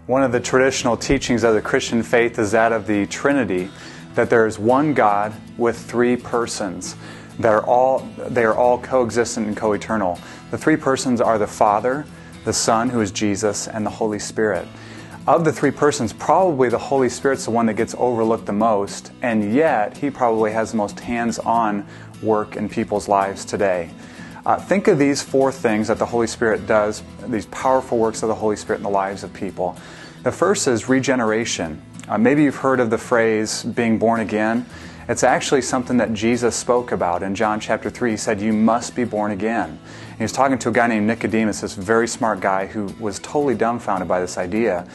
One of the traditional teachings of the Christian faith is that of the Trinity, that there is one God with three persons. They are all coexistent and co-eternal. The three persons are the Father, the Son, who is Jesus, and the Holy Spirit. Of the three persons, probably the Holy Spirit's the one that gets overlooked the most, and yet He probably has the most hands-on work in people's lives today. Think of these four things that the Holy Spirit does, these powerful works of the Holy Spirit in the lives of people. The first is regeneration. Maybe you've heard of the phrase being born again. It's actually something that Jesus spoke about in John chapter 3. He said, you must be born again. And he was talking to a guy named Nicodemus, this very smart guy who was totally dumbfounded by this idea.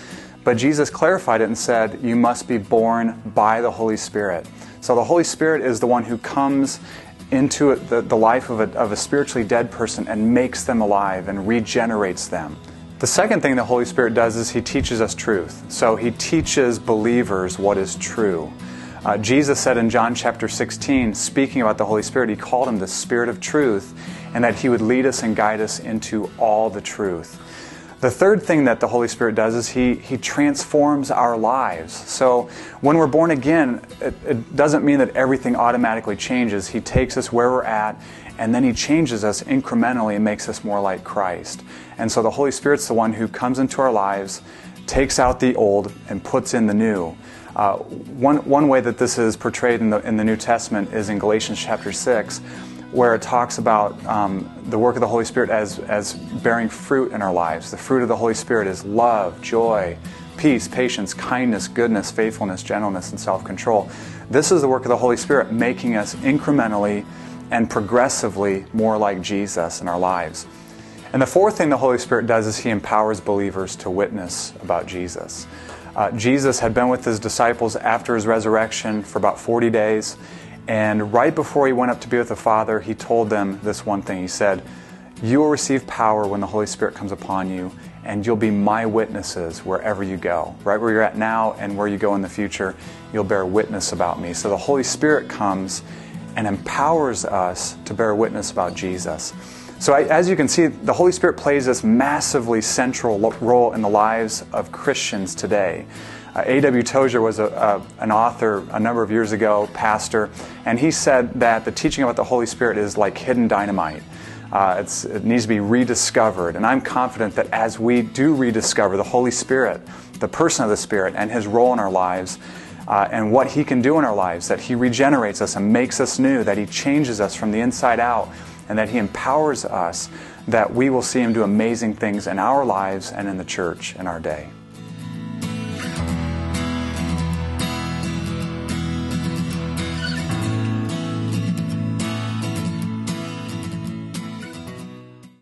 But Jesus clarified it and said, you must be born by the Holy Spirit. So the Holy Spirit is the one who comes into the life of a spiritually dead person and makes them alive and regenerates them. The second thing the Holy Spirit does is He teaches us truth. So He teaches believers what is true. Jesus said in John chapter 16, speaking about the Holy Spirit, He called Him the Spirit of truth, and that He would lead us and guide us into all the truth. The third thing that the Holy Spirit does is He transforms our lives. So when we're born again, it doesn't mean that everything automatically changes. He takes us where we're at, and then He changes us incrementally and makes us more like Christ. And so the Holy Spirit's the one who comes into our lives, takes out the old, and puts in the new. One way that this is portrayed in the New Testament is in Galatians chapter 6, where it talks about the work of the Holy Spirit as bearing fruit in our lives. The fruit of the Holy Spirit is love, joy, peace, patience, kindness, goodness, faithfulness, gentleness, and self-control. This is the work of the Holy Spirit, making us incrementally and progressively more like Jesus in our lives. And the fourth thing the Holy Spirit does is He empowers believers to witness about Jesus. Jesus had been with His disciples after His resurrection for about 40 days. And right before He went up to be with the Father, He told them this one thing. He said, you will receive power when the Holy Spirit comes upon you, and you'll be my witnesses wherever you go. Right where you're at now and where you go in the future, you'll bear witness about me. So the Holy Spirit comes and empowers us to bear witness about Jesus. So as you can see, the Holy Spirit plays this massively central role in the lives of Christians today. A.W. Tozer was an author a number of years ago, pastor, and he said that the teaching about the Holy Spirit is like hidden dynamite. It needs to be rediscovered, and I'm confident that as we do rediscover the Holy Spirit, the person of the Spirit, and His role in our lives, and what He can do in our lives, that He regenerates us and makes us new, that He changes us from the inside out, and that He empowers us, that we will see Him do amazing things in our lives and in the church in our day.